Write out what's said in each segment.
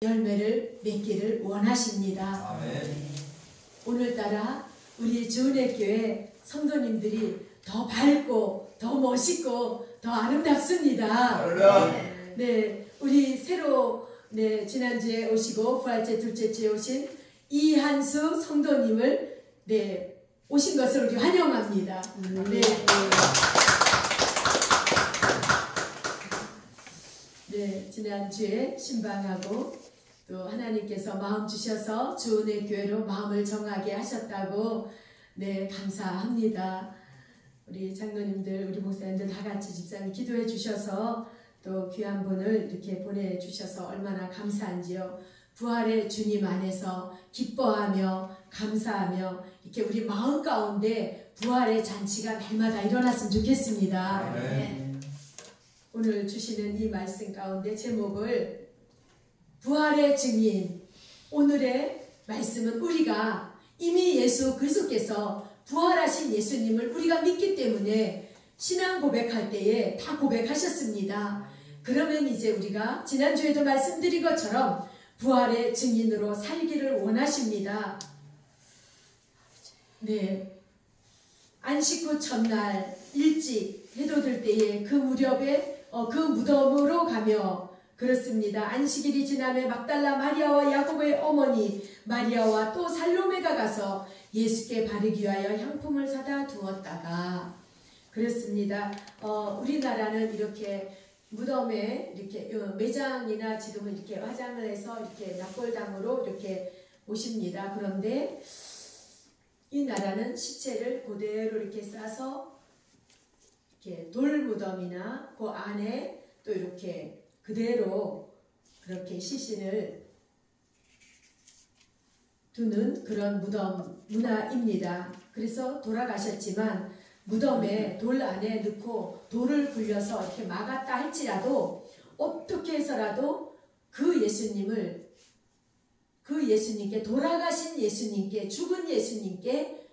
열매를 맺기를 원하십니다. 아멘. 오늘따라 우리 주은혜교회 성도님들이 더 밝고 더 멋있고 더 아름답습니다. 네, 우리 새로 지난주에 오시고 부활절 둘째 주에 오신 이한수 성도님을 오신 것을 우리 환영합니다. 지난주에 신방하고 또 하나님께서 마음 주셔서 주은혜교회로 마음을 정하게 하셨다고 감사합니다. 우리 장로님들, 우리 목사님들 다 같이 집사님 기도해 주셔서 또 귀한 분을 이렇게 보내주셔서 얼마나 감사한지요. 부활의 주님 안에서 기뻐하며 감사하며 이렇게 우리 마음 가운데 부활의 잔치가 날마다 일어났으면 좋겠습니다. 오늘 주시는 이 말씀 가운데 제목을 부활의 증인. 오늘의 말씀은 우리가 이미 예수 그리스도께서 부활하신 예수님을 우리가 믿기 때문에 신앙 고백할 때에 다 고백하셨습니다. 그러면 이제 우리가 지난주에도 말씀드린 것처럼 부활의 증인으로 살기를 원하십니다. 안식 후 첫날 일찍 해도 들 때에 그 무렵에 그 무덤으로 가며 그렇습니다. 안식일이 지남에 막달라 마리아와 야고보의 어머니 마리아와 또 살로메가 가서 예수께 바르기 위하여 향품을 사다 두었다가 그렇습니다. 우리나라는 이렇게 무덤에 이렇게 매장이나 지금은 이렇게 화장을 해서 이렇게 납골당으로 이렇게 오십니다. 그런데 이 나라는 시체를 그대로 이렇게 싸서 이렇게 돌무덤이나 그 안에 또 이렇게 그대로 그렇게 시신을 두는 그런 무덤 문화입니다. 그래서 돌아가셨지만 무덤에 돌 안에 넣고 돌을 굴려서 이렇게 막았다 할지라도 어떻게 해서라도 그 예수님께 돌아가신 예수님께 죽은 예수님께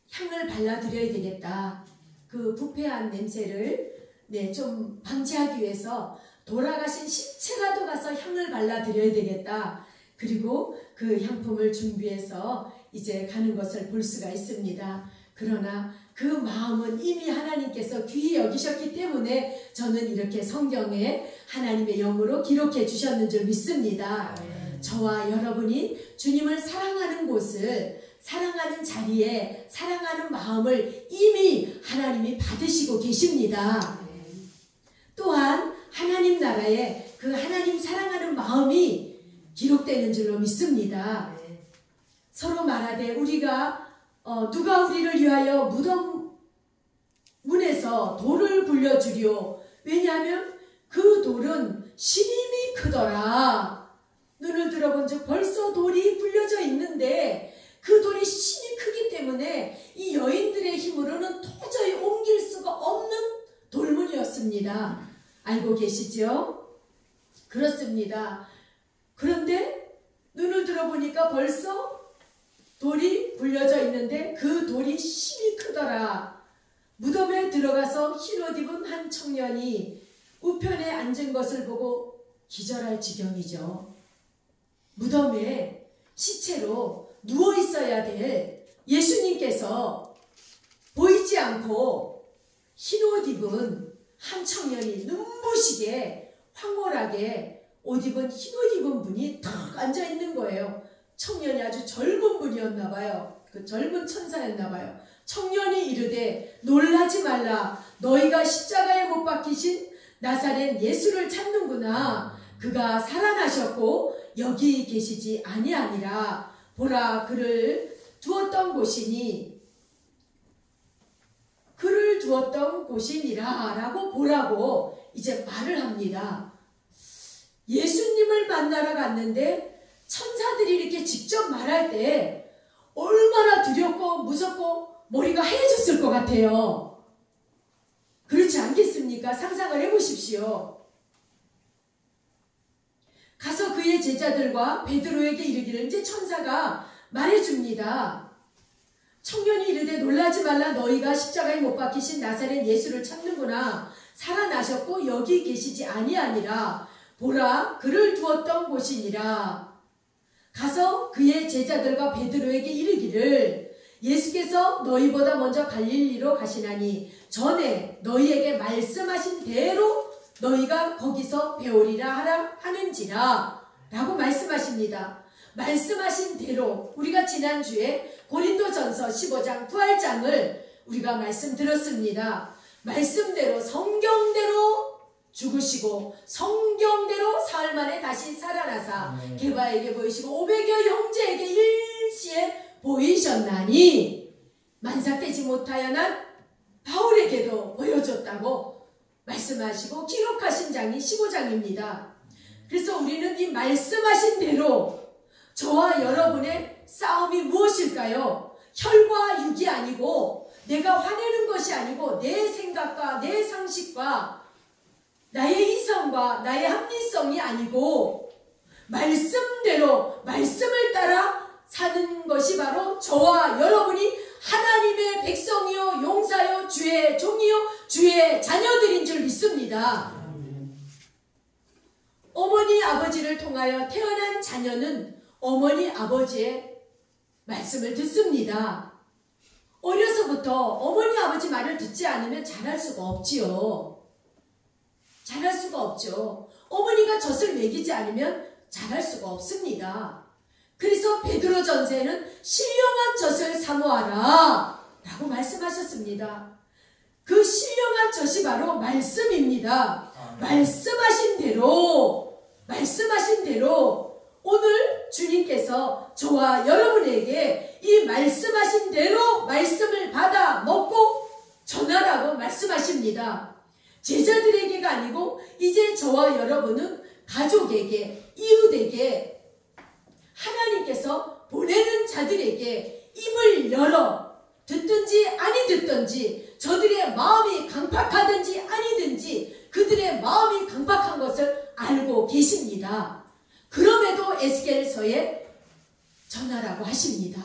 향을 발라드려야 되겠다. 그 부패한 냄새를 좀 방지하기 위해서 돌아가신 시체라도 가서 향을 발라드려야 되겠다. 그리고 그 향품을 준비해서 이제 가는 것을 볼 수가 있습니다. 그러나 그 마음은 이미 하나님께서 귀히 여기셨기 때문에 저는 이렇게 성경에 하나님의 영으로 기록해 주셨는 줄 믿습니다. 저와 여러분이 주님을 사랑하는 곳을 사랑하는 자리에 사랑하는 마음을 이미 하나님이 받으시고 계십니다. 또한 하나님 나라에 그 하나님 사랑하는 마음이 기록되는 줄로 믿습니다. 서로 말하되 우리가 누가 우리를 위하여 무덤 문에서 돌을 굴려주리오. 왜냐하면 그 돌은 심히 크더라. 눈을 들어본 즉 벌써 돌이 굴려져 있는데 그 돌이 심히 크기 때문에 이 여인들의 힘으로는 도저히 옮길 수가 없는 돌문이었습니다. 알고 계시죠? 그렇습니다. 그런데 눈을 들어보니까 벌써 돌이 굴려져 있는데 그 돌이 심히 크더라. 무덤에 들어가서 흰옷 입은 한 청년이 우편에 앉은 것을 보고 기절할 지경이죠. 무덤에 시체로 누워 있어야 될 예수님께서 보이지 않고 흰옷 입은 한 청년이 눈부시게 황홀하게 옷 입은 흰옷 입은 분이 탁 앉아 있는 거예요. 청년이 아주 젊은 분이었나 봐요. 그 젊은 천사였나 봐요. 청년이 이르되 놀라지 말라. 너희가 십자가에 못 박히신 나사렛 예수를 찾는구나. 그가 살아나셨고 여기 계시지 아니하니라. 보라, 그를 두었던 곳이니라 라고 보라고 이제 말을 합니다. 예수님을 만나러 갔는데 천사들이 이렇게 직접 말할 때 얼마나 두렵고 무섭고 머리가 하얘졌을 것 같아요. 그렇지 않겠습니까? 상상을 해보십시오. 가서 그의 제자들과 베드로에게 이르기를 이제 천사가 말해줍니다. 청년이 이르되 놀라지 말라. 너희가 십자가에 못 박히신 나사렛 예수를 찾는구나. 살아나셨고 여기 계시지 아니하니라. 보라 그를 두었던 곳이니라. 가서 그의 제자들과 베드로에게 이르기를 예수께서 너희보다 먼저 갈릴리로 가시나니 전에 너희에게 말씀하신 대로 너희가 거기서 배우리라 하라 하는지라 라고 말씀하십니다. 말씀하신 대로 우리가 지난주에 고린도전서 15장 부활장을 우리가 말씀 들었습니다. 말씀대로 성경대로 죽으시고 성경대로 사흘 만에 다시 살아나사 게바에게 보이시고 500여 형제에게 일시에 보이셨나니 만삭되지 못하여 난 바울에게도 보여줬다고 말씀하시고 기록하신 장이 15장입니다. 그래서 우리는 이 말씀하신 대로 저와 여러분의 싸움이 무엇일까요? 혈과 육이 아니고 내가 화내는 것이 아니고 내 생각과 내 상식과 나의 이성과 나의 합리성이 아니고 말씀대로 말씀을 따라 사는 것이 바로 저와 여러분이 하나님의 백성이요 용사요 주의 종이요 주의 자녀들인 줄 믿습니다. 어머니 아버지를 통하여 태어난 자녀는 어머니 아버지의 말씀을 듣습니다. 어려서부터 어머니 아버지 말을 듣지 않으면 자랄 수가 없지요. 자랄 수가 없죠. 어머니가 젖을 먹이지 않으면 자랄 수가 없습니다. 그래서 베드로 전서에는 신령한 젖을 사모하라 라고 말씀하셨습니다. 그 신령한 젖이 바로 말씀입니다. 말씀하신 대로 오늘 주님께서 저와 여러분에게 이 말씀하신 대로 말씀을 받아 먹고 전하라고 말씀하십니다. 제자들에게가 아니고 이제 저와 여러분은 가족에게, 이웃에게, 하나님께서 보내는 자들에게 입을 열어 듣든지 아니 듣든지 저들의 마음이 강팍하든지 아니든지 그들의 마음이 강팍한 것을 알고 계십니다. 그럼에도 에스겔서에 전하라고 하십니다.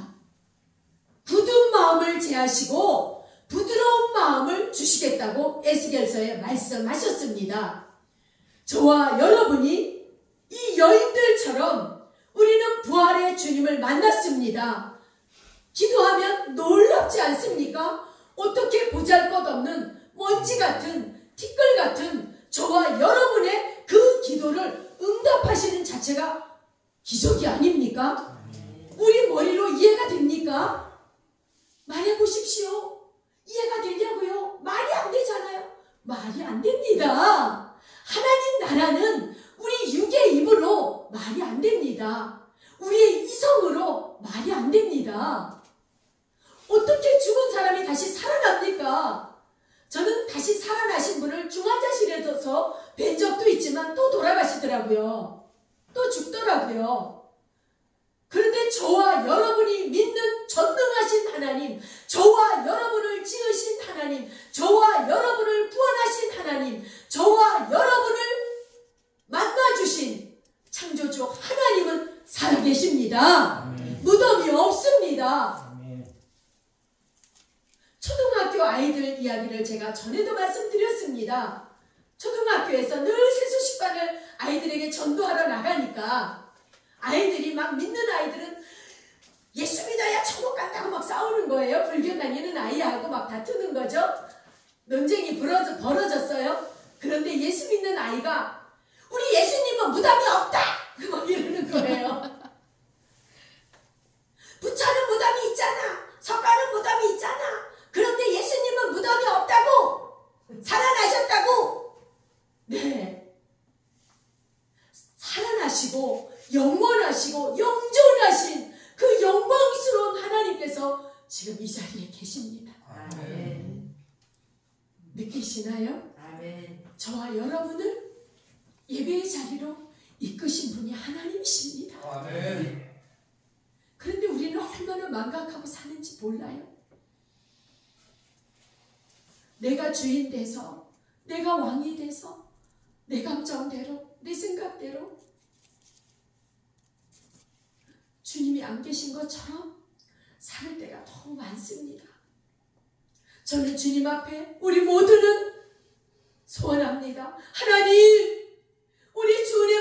굳은 마음을 제하시고 부드러운 마음을 주시겠다고 에스겔서에 말씀하셨습니다. 저와 여러분이 이 여인들처럼 우리는 부활의 주님을 만났습니다. 기도하면 놀랍지 않습니까? 어떻게 보잘것없는 먼지 같은 티끌 같은 저와 여러분의 그 기도를 응답하시는 자체가 기적이 아닙니까? 우리 머리로 이해가 됩니까? 말해보십시오. 이해가 되냐고요? 말이 안 되잖아요. 말이 안 됩니다. 하나님 나라는 우리 육의 입으로 말이 안 됩니다. 우리의 이성으로 말이 안 됩니다. 어떻게 죽은 사람이 다시 살아납니까? 저는 다시 살아나신 분을 중환자실에 둬서 뵌 적도 있지만 또 돌아가시더라고요. 또 죽더라고요. 그런데 저와 여러분이 믿는 전능하신 하나님, 저와 여러분을 지으신 하나님, 저와 여러분을 구원하신 하나님, 저와 여러분을 만나주신 창조주 하나님은 살아계십니다. 무덤이 없습니다. 초등학교 아이들 이야기를 제가 전에도 말씀드렸습니다. 초등학교에서 늘 세수식반을 아이들에게 전도하러 나가니까 아이들이 막 믿는 아이들은 예수 믿어야 천국 간다고 막 싸우는 거예요. 불교 다니는 아이하고 막 다투는 거죠. 논쟁이 벌어졌어요. 그런데 예수 믿는 아이가 우리 예수님은 무덤이 없다! 막 이러는 거예요. 부처는 무덤이 있잖아. 석가는 무덤이 있잖아. 그런데 예수님은 무덤이 없다고! 살아나셨다고! 네. 살아나시고 영원하시고 영존하신 그 영광스러운 하나님께서 지금 이 자리에 계십니다. 아멘. 느끼시나요? 아멘. 저와 여러분을 예배의 자리로 이끄신 분이 하나님이십니다. 아멘. 그런데 우리는 얼마나 망각하고 사는지 몰라요. 내가 주인 돼서, 내가 왕이 돼서, 내 감정대로, 내 생각대로 주님이 안 계신 것처럼 살 때가 너무 많습니다. 저는 주님 앞에 우리 모두는 소원합니다. 하나님, 우리 주 은혜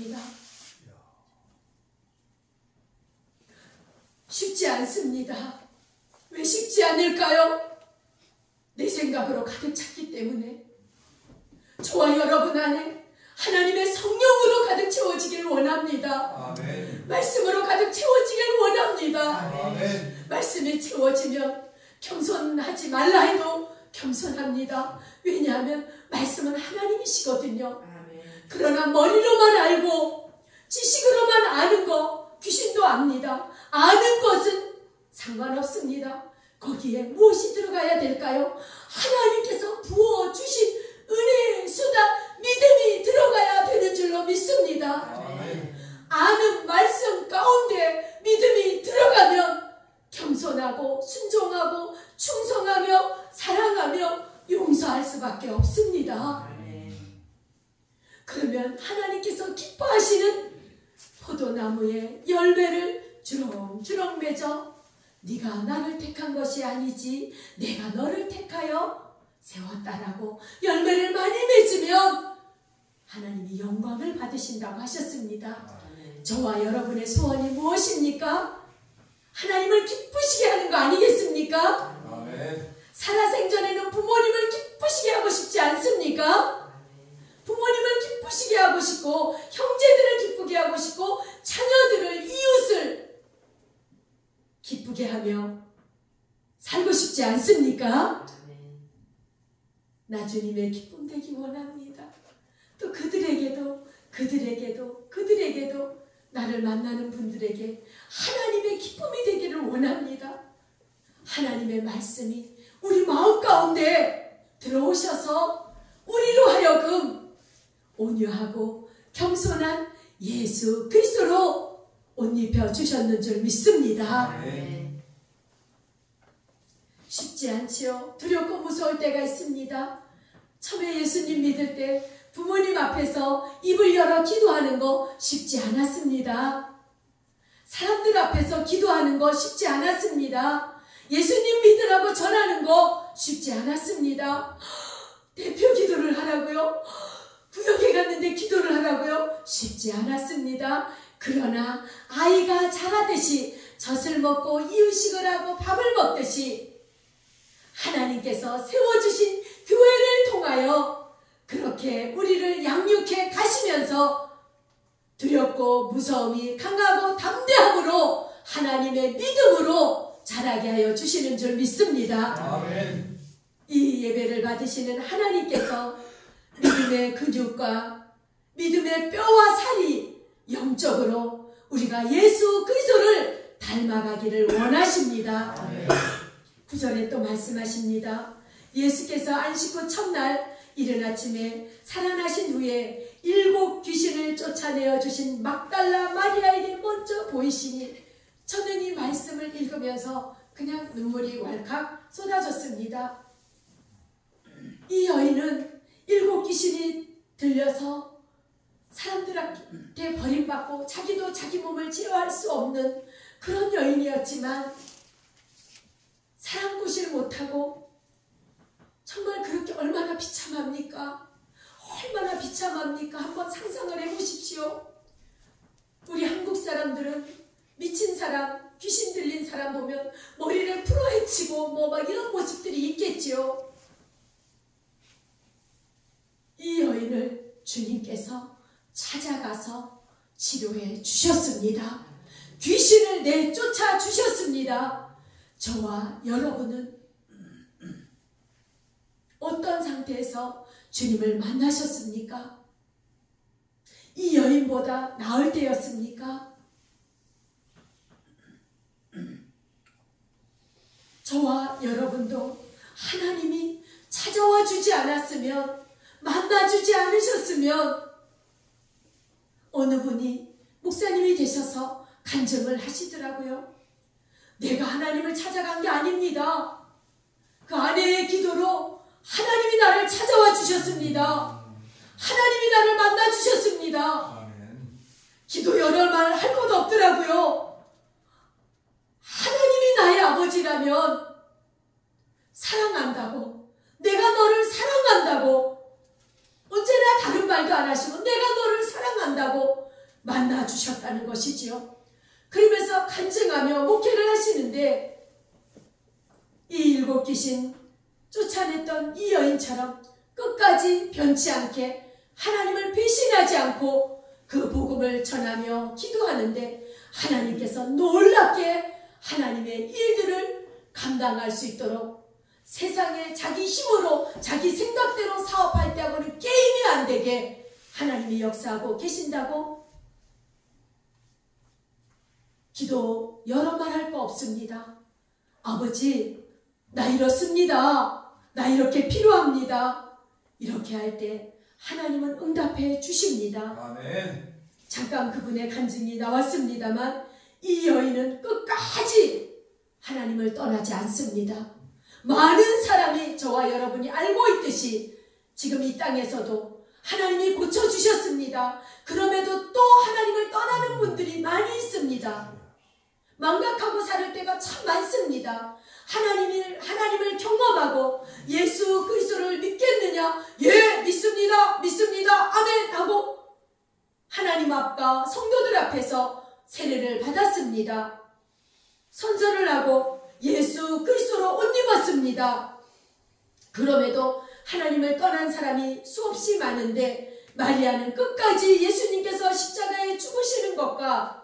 하셨습니다. 쉽지 않습니다. 왜 쉽지 않을까요? 내 생각으로 가득 찼기 때문에. 저와 여러분 안에 하나님의 성령으로 가득 채워지길 원합니다. 아멘. 말씀으로 가득 채워지길 원합니다. 아멘. 말씀이 채워지면 겸손하지 말라 해도 겸손합니다. 왜냐하면 말씀은 하나님이시거든요. 그러나 머리로만 알고 지식으로만 아는 거 귀신도 압니다. 아는 것은 상관없습니다. 거기에 무엇이 들어가야 될까요? 하나님께서 부어주신 은혜의 수다 믿음이 들어가야 되는 줄로 믿습니다. 아멘. 아는 말씀 가운데 믿음이 들어가면 겸손하고 순종하고 충성하며 사랑하며 용서할 수밖에 없습니다. 그러면 하나님께서 기뻐하시는 포도나무에 열매를 주렁주렁 맺어 네가 나를 택한 것이 아니지 내가 너를 택하여 세웠다라고 열매를 많이 맺으면 하나님이 영광을 받으신다고 하셨습니다. 저와 여러분의 소원이 무엇입니까? 하나님을 기쁘시게 하는 거 아니겠습니까? 아멘. 살아생전에는 부모님을 기쁘시게 하고 싶지 않습니까? 부모님을 기쁘시게 하고 싶고 형제들을 기쁘게 하고 싶고 자녀들을 이웃을 기쁘게 하며 살고 싶지 않습니까? 나 주님의 기쁨 되기 원합니다. 또 그들에게도 나를 만나는 분들에게 하나님의 기쁨이 되기를 원합니다. 하나님의 말씀이 우리 마음 가운데 들어오셔서 우리로 하여금 온유하고 겸손한 예수 그리스도로 옷 입혀 주셨는 줄 믿습니다. 아멘. 쉽지 않지요. 두렵고 무서울 때가 있습니다. 처음에 예수님 믿을 때 부모님 앞에서 입을 열어 기도하는 거 쉽지 않았습니다. 사람들 앞에서 기도하는 거 쉽지 않았습니다. 예수님 믿으라고 전하는 거 쉽지 않았습니다. 대표 기도를 하라고요? 구역에 갔는데 기도를 하라고요? 쉽지 않았습니다. 그러나 아이가 자라듯이 젖을 먹고 이유식을 하고 밥을 먹듯이 하나님께서 세워주신 교회를 통하여 그렇게 우리를 양육해 가시면서 두렵고 무서움이 강하고 담대함으로 하나님의 믿음으로 자라게 하여 주시는 줄 믿습니다. 아멘. 이 예배를 받으시는 하나님께서 믿음의 근육과 믿음의 뼈와 살이 영적으로 우리가 예수 그리스도를 닮아가기를 원하십니다. 아멘. 9절에 또 말씀하십니다. 예수께서 안식 후 첫날 이른 아침에 살아나신 후에 7 귀신을 쫓아내어 주신 막달라 마리아에게 먼저 보이시니 저는 이 말씀을 읽으면서 그냥 눈물이 왈칵 쏟아졌습니다. 이 여인은 7 귀신이 들려서 사람들한테 버림받고 자기도 자기 몸을 치료할 수 없는 그런 여인이었지만 사랑구실 못하고 정말 그렇게 얼마나 비참합니까? 얼마나 비참합니까? 한번 상상을 해보십시오. 우리 한국 사람들은 미친 사람, 귀신 들린 사람 보면 머리를 풀어헤치고 뭐 막 이런 모습들이 있겠지요. 이 여인을 주님께서 찾아가서 치료해 주셨습니다. 귀신을 내쫓아 주셨습니다. 저와 여러분은 어떤 상태에서 주님을 만나셨습니까? 이 여인보다 나을 때였습니까? 저와 여러분도 하나님이 찾아와 주지 않았으면, 만나주지 않으셨으면 어느 분이 목사님이 되셔서 간증을 하시더라고요. 내가 하나님을 찾아간 게 아닙니다. 그 아내의 기도로 하나님이 나를 찾아와 주셨습니다. 하나님이 나를 만나 주셨습니다. 아멘. 기도 여러 말 할 것 없더라고요. 하나님이 나의 아버지라면 사랑한다고, 내가 너를 사랑한다고, 언제나 다른 말도 안 하시고 내가 너를 사랑한다고 만나 주셨다는 것이지요. 그러면서 간증하며 목회를 하시는데 이 7 귀신 쫓아냈던 이 여인처럼 끝까지 변치 않게 하나님을 배신하지 않고 그 복음을 전하며 기도하는데 하나님께서 놀랍게 하나님의 일들을 감당할 수 있도록 세상에 자기 힘으로 자기 생각대로 사업할 때하고는 게임이 안 되게 하나님이 역사하고 계신다고 기도 여러 말 할 거 없습니다. 아버지, 나 이렇습니다. 나 이렇게 필요합니다. 이렇게 할 때 하나님은 응답해 주십니다. 아멘. 잠깐 그분의 간증이 나왔습니다만 이 여인은 끝까지 하나님을 떠나지 않습니다. 많은 사람이 저와 여러분이 알고 있듯이 지금 이 땅에서도 하나님이 고쳐주셨습니다. 그럼에도 또 하나님을 떠나는 분들이 많이 있습니다. 망각하고 살 때가 참 많습니다. 하나님을 경험하고 예수 그리스도를 믿겠느냐? 예, 믿습니다. 믿습니다. 아멘 하고 하나님 앞과 성도들 앞에서 세례를 받았습니다. 선서를 하고 예수 그리스도로 옷 입었습니다. 그럼에도 하나님을 떠난 사람이 수없이 많은데 마리아는 끝까지 예수님께서 십자가에 죽으시는 것과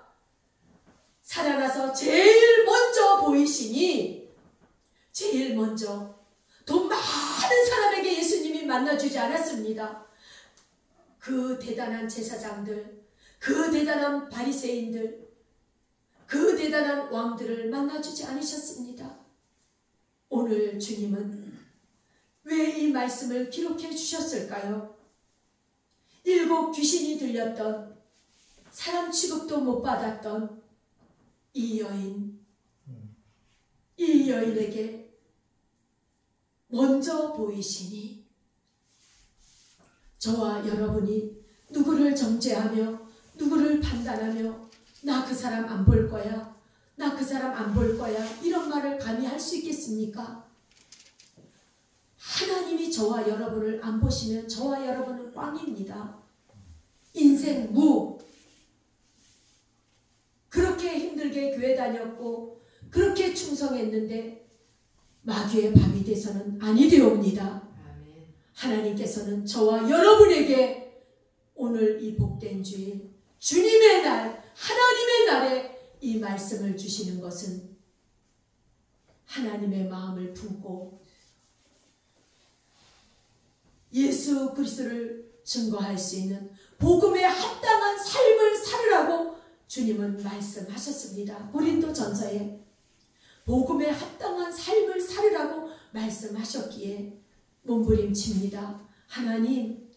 살아나서 제일 먼저 보이시니 제일 먼저 돈 많은 사람에게 예수님이 만나주지 않았습니다. 그 대단한 제사장들, 그 대단한 바리새인들, 그 대단한 왕들을 만나주지 않으셨습니다. 오늘 주님은 왜 이 말씀을 기록해 주셨을까요? 7 귀신이 들렸던, 사람 취급도 못 받았던 이 여인에게 먼저 보이시니 저와 여러분이 누구를 정죄하며 누구를 판단하며 나 그 사람 안 볼 거야, 나 그 사람 안 볼 거야 이런 말을 감히 할 수 있겠습니까? 하나님이 저와 여러분을 안 보시면 저와 여러분은 꽝입니다. 인생 무. 그렇게 힘들게 교회 다녔고 그렇게 충성했는데 마귀의 밤이 돼서는 아니 되옵니다. 하나님께서는 저와 여러분에게 오늘 이 복된 주일 주님의 날, 하나님의 날에 이 말씀을 주시는 것은 하나님의 마음을 품고 예수 그리스도를 증거할 수 있는 복음에 합당한 삶을 살으라고 주님은 말씀하셨습니다. 고린도전서에 복음에 합당한 삶을 살으라고 말씀하셨기에 몸부림칩니다. 하나님,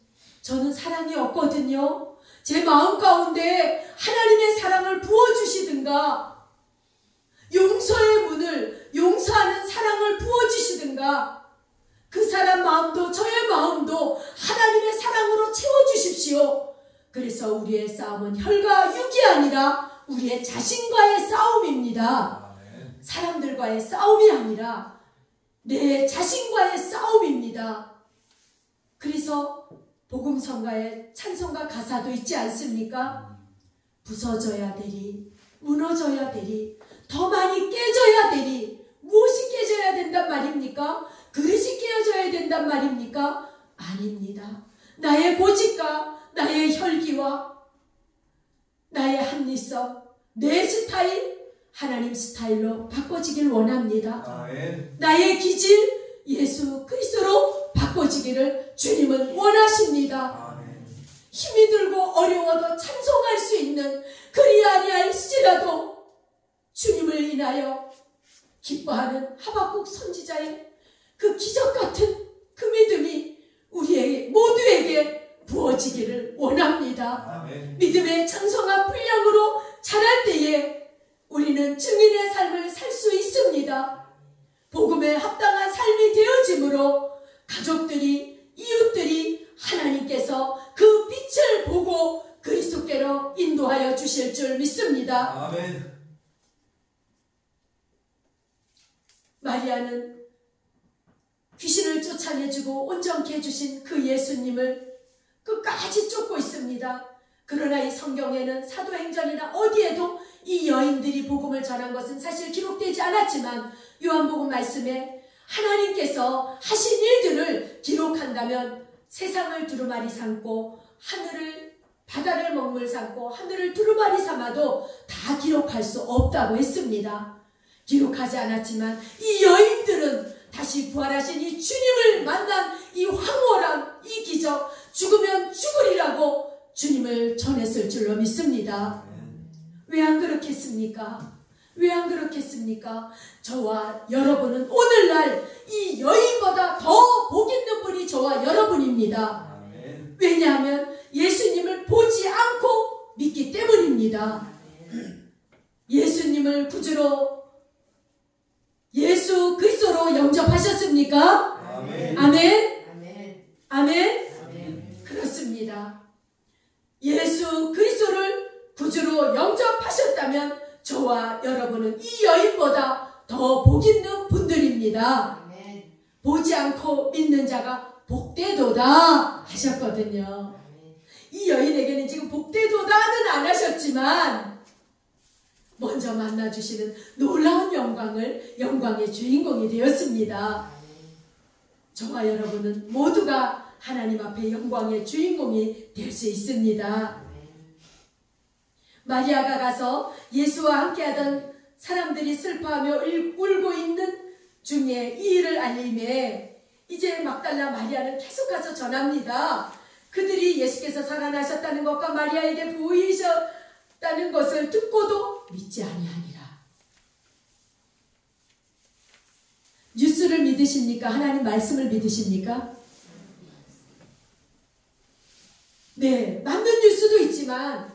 저는 사랑이 없거든요. 제 마음 가운데 하나님의 사랑을 부어주시든가, 용서의 문을 용서하는 사랑을 부어주시든가, 그 사람 마음도 저의 마음도 하나님의 사랑으로 채워주십시오. 그래서 우리의 싸움은 혈과 육이 아니라 우리의 자신과의 싸움입니다. 사람들과의 싸움이 아니라 내 자신과의 싸움입니다. 그래서 복음성가의 찬송가 가사도 있지 않습니까? 부서져야 되리, 무너져야 되리, 더 많이 깨져야 되리. 무엇이 깨져야 된단 말입니까? 그릇이 깨어져야 된단 말입니까? 아닙니다. 나의 고집과 나의 혈기와 나의 합리성, 내 스타일, 하나님 스타일로 바꿔지길 원합니다. 아멘. 나의 기질, 예수 그리스도로 바꿔지기를 주님은 원하십니다. 아멘. 힘이 들고 어려워도 찬송할 수 있는 그리 아니할지라도 주님을 인하여 기뻐하는 하박국 선지자의 그 기적같은 그 믿음이 우리에게 모두에게 부어지기를 원합니다. 아멘. 믿음의 장성한 분량으로 자랄 때에 우리는 증인의 삶을 살 수 있습니다. 복음에 합당한 삶이 되어지므로 가족들이, 이웃들이 하나님께서 그 빛을 보고 그리스도께로 인도하여 주실 줄 믿습니다. 아멘. 마리아는 귀신을 쫓아내주고 온전케 해주신 그 예수님을 끝까지 쫓고 있습니다. 그러나 이 성경에는 사도행전이나 어디에도 이 여인들이 복음을 전한 것은 사실 기록되지 않았지만 요한복음 말씀에 하나님께서 하신 일들을 기록한다면 세상을 두루마리 삼고 바다를 먹물 삼고 하늘을 두루마리 삼아도 다 기록할 수 없다고 했습니다. 기록하지 않았지만 이 여인들은 다시 부활하신 이 주님을 만난 이 황홀함, 이 기적, 죽으면 죽으리라고 주님을 전했을 줄로 믿습니다. 왜 안 그렇겠습니까? 왜 안 그렇겠습니까? 저와 여러분은 오늘날 이 여인보다 더 복 있는 분이 저와 여러분입니다. 왜냐하면 예수님을 보지 않고 믿기 때문입니다. 예수님을 구주로 예수 그리스도로 영접하셨습니까? 아멘. 아멘. 아멘. 아멘. 아멘. 그렇습니다. 예수 그리스도를 구주로 영접하셨다면 저와 여러분은 이 여인보다 더 복 있는 분들입니다. 아멘. 보지 않고 믿는 자가 복되도다 하셨거든요. 이 여인에게는 지금 복되도다는 안 하셨지만 먼저 만나주시는 놀라운 영광의 주인공이 되었습니다. 저와 여러분은 모두가 하나님 앞에 영광의 주인공이 될 수 있습니다. 마리아가 가서 예수와 함께하던 사람들이 슬퍼하며 울고 있는 중에 이 일을 알림에 이제 막달라 마리아는 계속 가서 전합니다. 그들이 예수께서 살아나셨다는 것과 마리아에게 보이셨다는 것을 듣고도 믿지 아니하니라. 뉴스를 믿으십니까? 하나님 말씀을 믿으십니까? 네, 맞는 뉴스도 있지만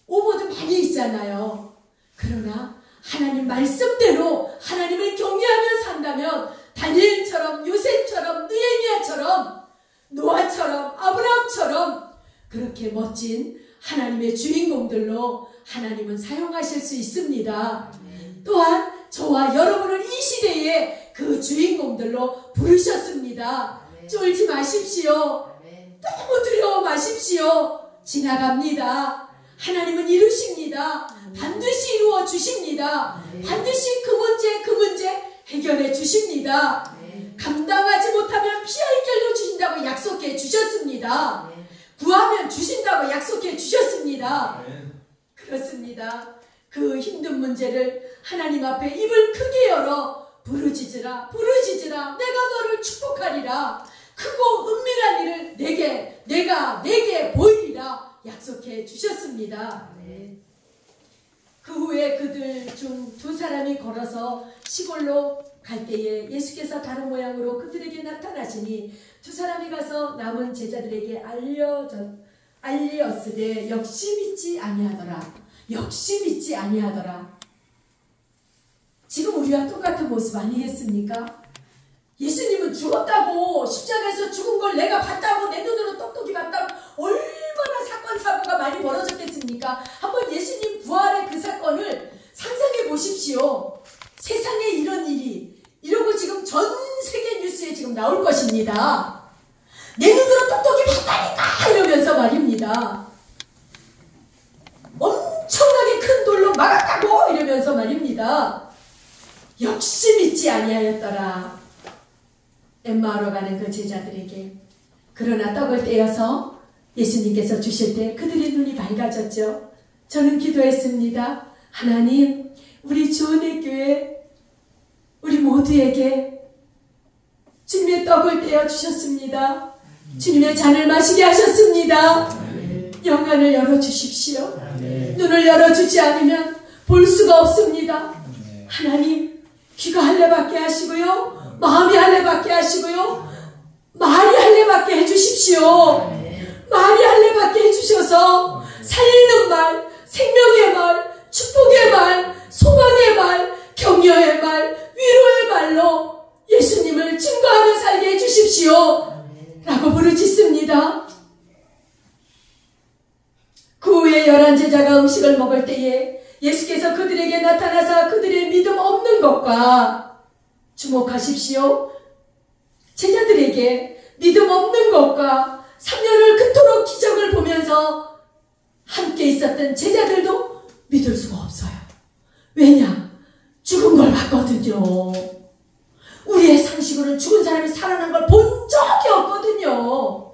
오보도 많이 있잖아요. 그러나 하나님 말씀대로 하나님을 경외하며 산다면 다니엘처럼 요셉처럼 느헤미야처럼 노아처럼 아브라함처럼 그렇게 멋진 하나님의 주인공들로 하나님은 사용하실 수 있습니다. 또한 저와 여러분을 이 시대에 그 주인공들로 부르셨습니다. 쫄지 마십시오. 너무 두려워 마십시오. 지나갑니다. 하나님은 이루십니다. 반드시 이루어 주십니다. 반드시 그 문제 해결해 주십니다. 감당하지 못하면 피할 길도 주신다고 약속해 주셨습니다. 구하면 주신다고 약속해 주셨습니다. 그렇습니다. 그 힘든 문제를 하나님 앞에 입을 크게 열어 부르짖으라 내가 너를 축복하리라. 크고 은밀한 일을 내게 보이리라 약속해 주셨습니다. 그 후에 그들 중 두 사람이 걸어서 시골로 갈 때에 예수께서 다른 모양으로 그들에게 나타나시니 두 사람이 가서 남은 제자들에게 알리었으되 역시 믿지 아니하더라. 지금 우리와 똑같은 모습 아니겠습니까? 예수님은 죽었다고, 십자가에서 죽은 걸 내가 봤다고, 내 눈으로 똑똑히 봤다고 얼마나 사건 사고가 많이 벌어졌겠습니까? 한번 예수님 부활의 그 사건을 상상해 보십시오. 세상에 이러고 지금 전 세계 뉴스에 지금 나올 것입니다. 내 눈으로 똑똑히 봤다니까 이러면서 말입니다. 엄청나게 큰 돌로 막았다고 이러면서 말입니다. 역시 믿지 아니하였더라. 엠마오로 가는 그 제자들에게. 그러나 떡을 떼어서 예수님께서 주실 때 그들의 눈이 밝아졌죠. 저는 기도했습니다. 하나님, 우리 주은혜 교회 우리 모두에게 주님의 떡을 떼어 주셨습니다. 주님의 잔을 마시게 하셨습니다. 영안을 열어주십시오. 눈을 열어주지 않으면 볼 수가 없습니다. 하나님, 귀가 할례받게 하시고요, 마음이 할례받게 하시고요, 말이 할례받게 해주십시오. 말이 할례받게 해주셔서 살리는 말, 생명의 말, 축복의 말, 소망의 말, 격려의 말, 위로의 말로 예수님을 증거하며 살게 해주십시오 라고 부르짖습니다. 그 후에 11제자가 음식을 먹을 때에 예수께서 그들에게 나타나사 그들의 믿음 없는 것과, 주목하십시오, 제자들에게 믿음 없는 것과 3년을 그토록 기적을 보면서 함께 있었던 제자들도 믿을 수가 없어요. 왜냐? 죽은 걸 봤거든요. 우리의 상식으로는 죽은 사람이 살아난 걸 본 적이 없거든요.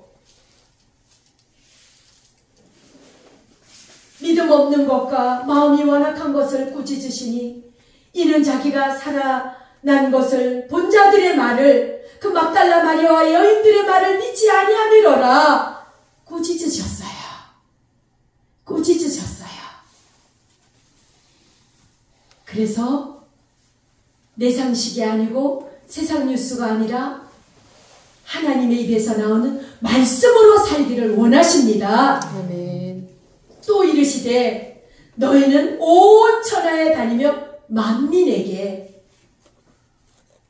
믿음 없는 것과 마음이 완악한 것을 꾸짖으시니 이는 자기가 살아난 것을 본 자들의 말을, 그 막달라 마리아와 여인들의 말을 믿지 아니함이로라. 꾸짖으셨어요. 꾸짖으셨어요. 그래서 내 상식이 아니고 세상 뉴스가 아니라 하나님의 입에서 나오는 말씀으로 살기를 원하십니다. 아멘. 또 이르시되 너희는 온 천하에 다니며 만민에게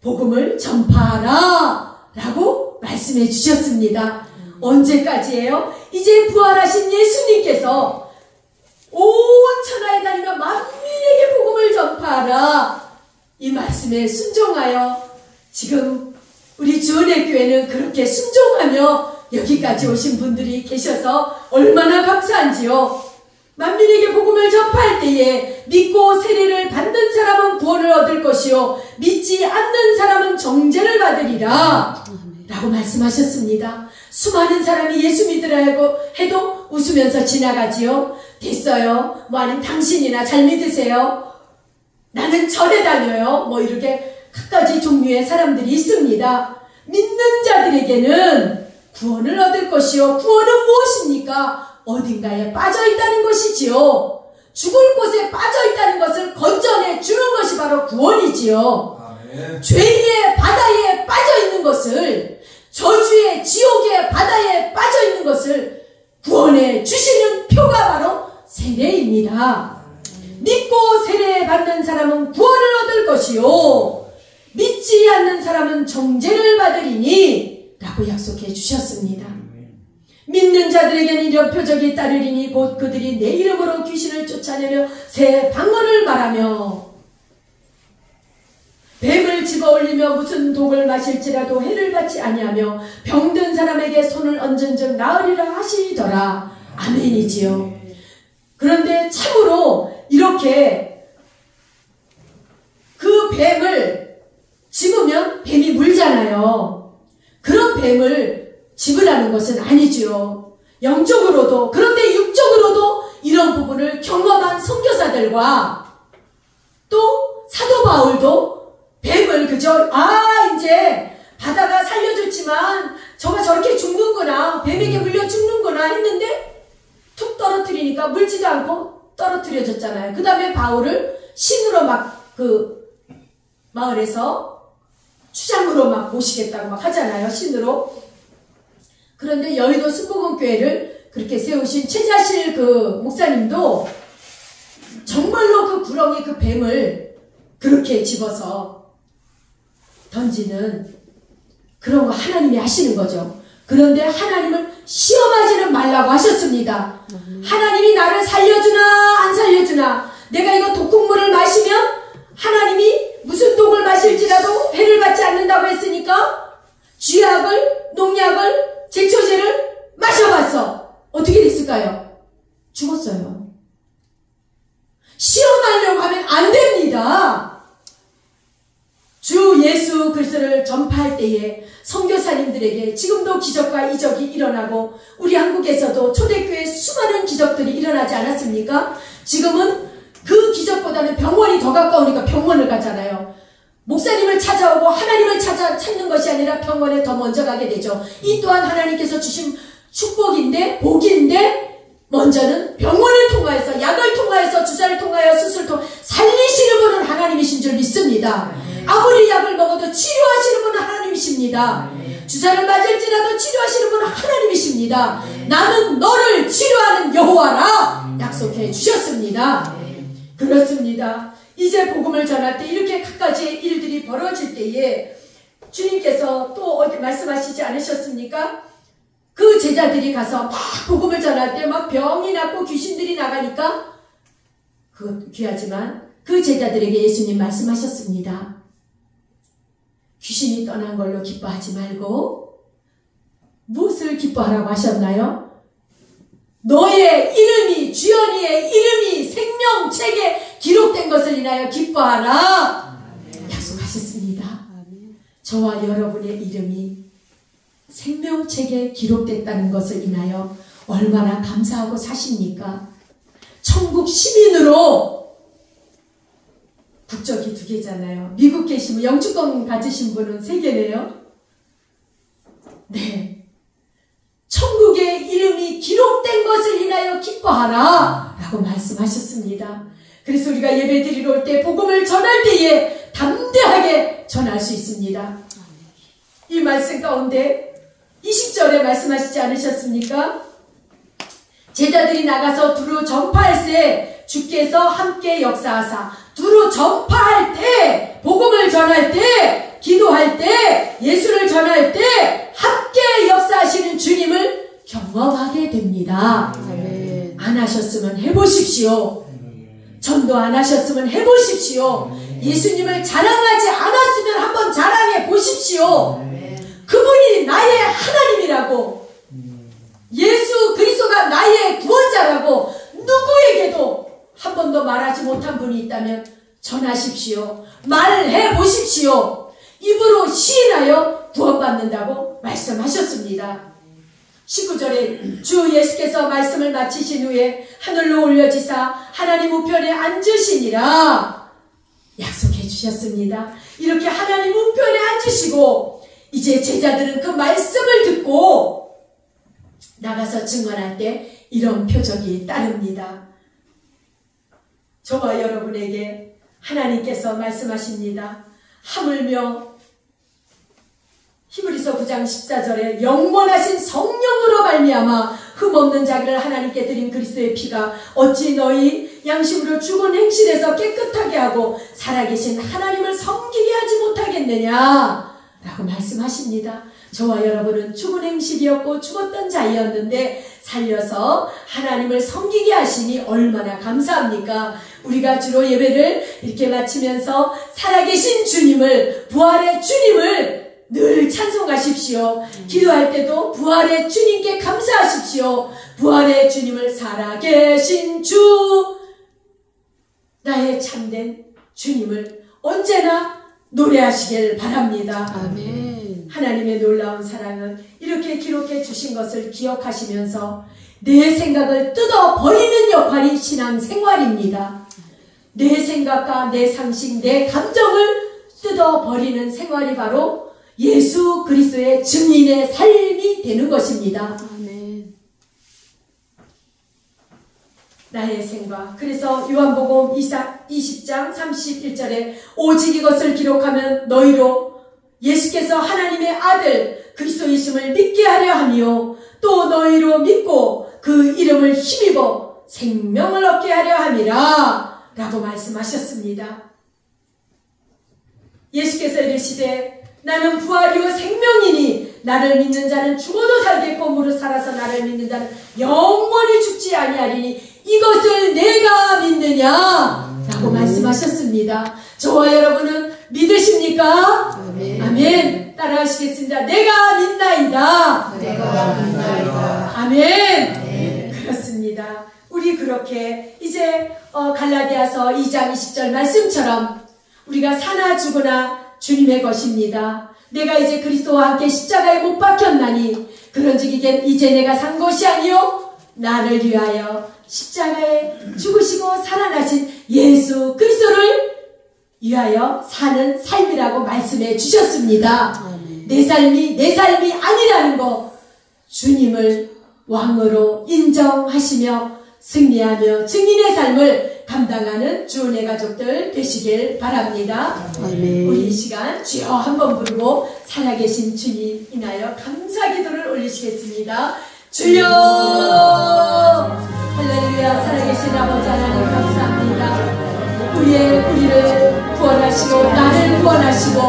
복음을 전파하라 라고 말씀해 주셨습니다. 언제까지예요? 이제 부활하신 예수님께서 온 천하에 다니며 만민에게 복음을 전파하라, 이 말씀에 순종하여 지금 우리 주은혜교회는 그렇게 순종하며 여기까지 오신 분들이 계셔서 얼마나 감사한지요. 만민에게 복음을 전파할 때에 믿고 세례를 받는 사람은 구원을 얻을 것이요 믿지 않는 사람은 정죄를 받으리라 라고 말씀하셨습니다. 수많은 사람이 예수 믿으라고 해도 웃으면서 지나가지요. 됐어요. 뭐 아니면 당신이나 잘 믿으세요. 나는 절에 다녀요. 뭐 이렇게 갖가지 종류의 사람들이 있습니다. 믿는 자들에게는 구원을 얻을 것이요. 구원은 무엇입니까? 어딘가에 빠져있다는 것이지요. 죽을 곳에 빠져있다는 것을 건져내 주는 것이 바로 구원이지요. 아멘. 죄의 바다에 빠져있는 것을, 저주의 지옥의 바다에 빠져있는 것을 구원해 주시는 표가 바로 세례입니다. 믿고 세례 받는 사람은 구원을 얻을 것이요 믿지 않는 사람은 정죄를 받으리니 라고 약속해 주셨습니다. 믿는 자들에게는 이런 표적이 따르리니 곧 그들이 내 이름으로 귀신을 쫓아내며 새 방언을 말하며 뱀을 집어올리며 무슨 독을 마실지라도 해를 받지 아니하며 병든 사람에게 손을 얹은즉 나으리라 하시더라. 아멘이지요. 그런데 참으로 이렇게 그 뱀을 집으면 뱀이 물잖아요. 그런 뱀을 집으라는 것은 아니지요. 영적으로도, 그런데 육적으로도 이런 부분을 경험한 선교사들과 또 사도 바울도 뱀을 그저 이제 바다가 살려줬지만 저가 저렇게 죽는구나, 뱀에게 물려 죽는구나 했는데 툭 떨어뜨리니까 물지도 않고 떨어뜨려졌잖아요. 그 다음에 바울을 신으로 막 그 마을에서 추장으로 막 모시겠다고 막 하잖아요. 신으로. 그런데 여의도 순복음교회를 그렇게 세우신 최자실 그 목사님도 정말로 그 구렁이 그 뱀을 그렇게 집어서 던지는 그런 거 하나님이 하시는 거죠. 그런데 하나님을 시험하지는 말라고 하셨습니다. 하나님이 나를 살려주나 안 살려주나, 내가 이거 독국물을 마시면 하나님이 무슨 독을 마실지라도 해를 받지 않는다고 했으니까 쥐약을, 농약을, 제초제를 마셔봤어. 어떻게 됐을까요? 죽었어요. 시험하려고 하면 안 됩니다. 주 예수 그리스도를 전파할 때에 선교사님들에게 지금도 기적과 이적이 일어나고 우리 한국에서도 초대교회 수많은 기적들이 일어나지 않았습니까? 지금은 그 기적보다는 병원이 더 가까우니까 병원을 가잖아요. 목사님을 찾아오고 하나님을 찾는 것이 아니라 병원에 더 먼저 가게 되죠. 이 또한 하나님께서 주신 축복인데, 복인데, 먼저는 병원을 통하여서, 약을 통하여서, 주사를 통하여, 수술을 통하여 살리시는 분은 하나님이신 줄 믿습니다. 아무리 약을 먹어도 치료하시는 분은 하나님이십니다. 주사를 맞을지라도 치료하시는 분은 하나님이십니다. 나는 너를 치료하는 여호와라 약속해 주셨습니다. 그렇습니다. 이제 복음을 전할 때 이렇게 갖가지의 일들이 벌어질 때에 주님께서 또 어디 말씀하시지 않으셨습니까? 그 제자들이 가서 막 복음을 전할 때 막 병이 낫고 귀신들이 나가니까, 그것 귀하지만 그 제자들에게 예수님 말씀하셨습니다. 귀신이 떠난 걸로 기뻐하지 말고 무엇을 기뻐하라고 하셨나요? 너의 이름이, 주연이의 이름이 생명책에 기록된 것을 인하여 기뻐하라. 약속하셨습니다. 저와 여러분의 이름이 생명책에 기록됐다는 것을 인하여 얼마나 감사하고 사십니까? 천국 시민으로, 국적이 2개잖아요. 미국 계시면 영주권 가지신 분은 3개네요. 네. 천국의 이름이 기록된 것을 인하여 기뻐하라 라고 말씀하셨습니다. 그래서 우리가 예배 드리러 올 때, 복음을 전할 때에 담대하게 전할 수 있습니다. 이 말씀 가운데 20절에 말씀하시지 않으셨습니까? 제자들이 나가서 두루 전파할 때 주께서 함께 역사하사, 두루 전파할 때, 복음을 전할 때, 기도할 때, 예수를 전할 때 함께 역사하시는 주님을 경험하게 됩니다. 아멘. 안 하셨으면 해보십시오. 전도 안 하셨으면 해보십시오. 예수님을 자랑하지 않았으면 한번 자랑해 보십시오. 그분이 나의 하나님이라고, 예수 그리스도가 나의 구원자라고 누구에게도 한 번도 말하지 못한 분이 있다면 전하십시오. 말해 보십시오. 입으로 시인하여 구원받는다고 말씀하셨습니다. 19절에 주 예수께서 말씀을 마치신 후에 하늘로 올려지사 하나님 우편에 앉으시니라 약속해 주셨습니다. 이렇게 하나님 우편에 앉으시고 이제 제자들은 그 말씀을 듣고 나가서 증언할 때 이런 표적이 따릅니다. 저와 여러분에게 하나님께서 말씀하십니다. 하물며 히브리서 9장 14절에 영원하신 성령으로 말미암아 흠없는 자기를 하나님께 드린 그리스도의 피가 어찌 너희 양심으로 죽은 행실에서 깨끗하게 하고 살아계신 하나님을 섬기게 하지 못하겠느냐 라고 말씀하십니다. 저와 여러분은 죽은 행실이었고 죽었던 자이었는데 살려서 하나님을 섬기게 하시니 얼마나 감사합니까? 우리가 주로 예배를 이렇게 마치면서 살아계신 주님을, 부활의 주님을 늘 찬송하십시오. 기도할 때도 부활의 주님께 감사하십시오. 부활의 주님을, 살아계신 주, 나의 참된 주님을 언제나 노래하시길 바랍니다. 아멘. 하나님의 놀라운 사랑은 이렇게 기록해 주신 것을 기억하시면서 내 생각을 뜯어버리는 역할이 신앙생활입니다. 내 생각과 내 상식, 내 감정을 뜯어버리는 생활이 바로 예수 그리스도의 증인의 삶이 되는 것입니다. 아멘. 나의 생각. 그래서 요한복음 20장 31절에 오직 이것을 기록하면 너희로 예수께서 하나님의 아들 그리스도이심을 믿게 하려 하며 또 너희로 믿고 그 이름을 힘입어 생명을 얻게 하려 함이라 라고 말씀하셨습니다. 예수께서 이르시되 나는 부활이요 생명이니 나를 믿는 자는 죽어도 살겠고 무릇 살아서 나를 믿는 자는 영원히 죽지 아니하리니 이것을 내가 믿느냐 라고 말씀하셨습니다. 저와 여러분은 믿으십니까? 아멘. 아멘. 따라하시겠습니다. 내가 믿나이다. 내가 믿나이다. 아멘. 네. 그렇습니다. 우리 그렇게 이제 갈라디아서 2장 20절 말씀처럼 우리가 사나 죽으나 주님의 것입니다. 내가 이제 그리스도와 함께 십자가에 못 박혔나니 그런즉 이제 내가 산 것이 아니요 나를 위하여 십자가에 죽으시고 살아나신 예수 그리스도를 위하여 사는 삶이라고 말씀해 주셨습니다. 내 삶이 내 삶이 아니라는 거 주님을 왕으로 인정하시며 승리하며 증인의 삶을 감당하는 주은혜 가족들 되시길 바랍니다. 아멘. 우리 이 시간 주여 한번 부르고 살아계신 주님 인하여 감사 기도를 올리시겠습니다. 주여 할렐루야. 살아계신 아버지 하나님 감사합니다. 우리를 구원하시고 나를 구원하시고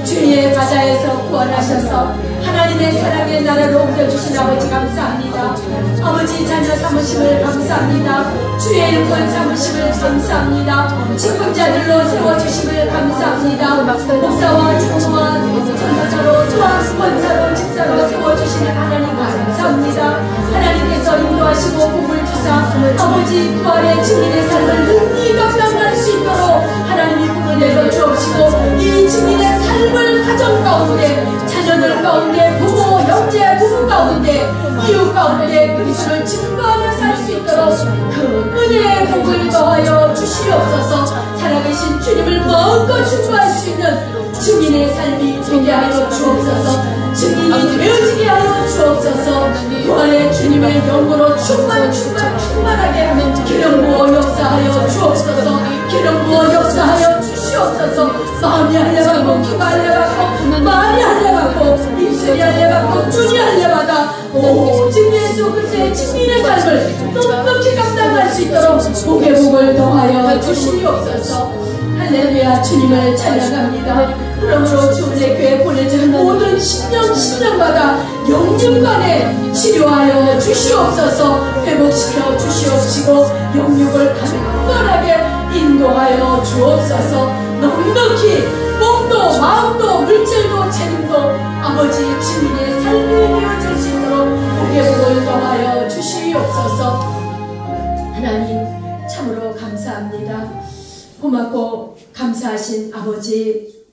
주의 바다에서 구원하셔서 하나님의 사랑의 나라로 옮겨주신 아버지 감사합니다. 아버지 자녀 삼으심을 감사합니다. 주의 일꾼 삼으심을 감사합니다. 직분자들로 세워주심을 감사합니다. 목사와 총무와 전도사로 또한 권사로 집사로 세워주시는 하나님 감사합니다. 하나님께서 인도하시고 복을 주사 아버지 부활의 증인의 삶을 능히 감당할 수 있도록 하나님이 복을 내려 주옵시고 이 증인의 삶을 가정 가운데 자녀들 가운데 부모 형제 부부 가운데 이웃 가운데 그리스도를 증거하며 살 수 있도록 그 은혜의 복을 더하여 주시옵소서. 살아계신 주님을 마음껏 증거할 수 있는 증인의 삶이 되게 하여 주옵소서. 증인이 되어지게 하여 주옵소서. 부활의 주님의 영으로 충만하게 기름 부어 역사하여 주옵소서. 기름 부어 역사하여 주시옵소서. 마음이 할려가고 귀가 할려가고 말이 할려가고 입술이 할려가고 눈이 할려가다 오직 예수 그리스도의 증인의 삶을 넉넉히 감당할 수 있도록 복의 복을 더하여 주시옵소서. 할렐루야. 주님을 찬양합니다. 그러므로 주의 교회 보내진 모든 신령마다 영육간에 치료하여 주시옵소서. 회복시켜 주시옵시고 영육을 강건하게 인도하여 주옵소서. 넉넉히 몸도 마음도 물질도 재능도 아버지 주님의 삶이 되어질 수 있도록 복의 복을 더하여 주시옵소서. 하나님 참으로 감사합니다. 고맙고 감사하신 아버지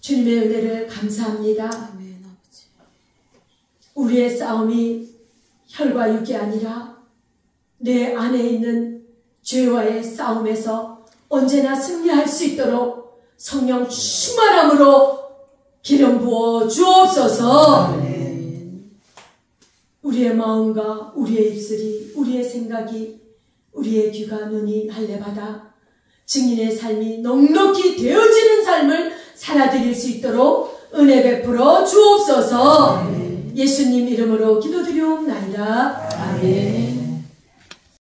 주님의 은혜를 감사합니다. 우리의 싸움이 혈과 육이 아니라 내 안에 있는 죄와의 싸움에서 언제나 승리할 수 있도록 성령 충만함으로 기름 부어 주옵소서. 우리의 마음과 우리의 입술이 우리의 생각이 우리의 귀가 눈이 할례받아 증인의 삶이 넉넉히 되어지는 삶을 살아드릴 수 있도록 은혜 베풀어 주옵소서. 예수님 이름으로 기도드리옵나이다. 아멘.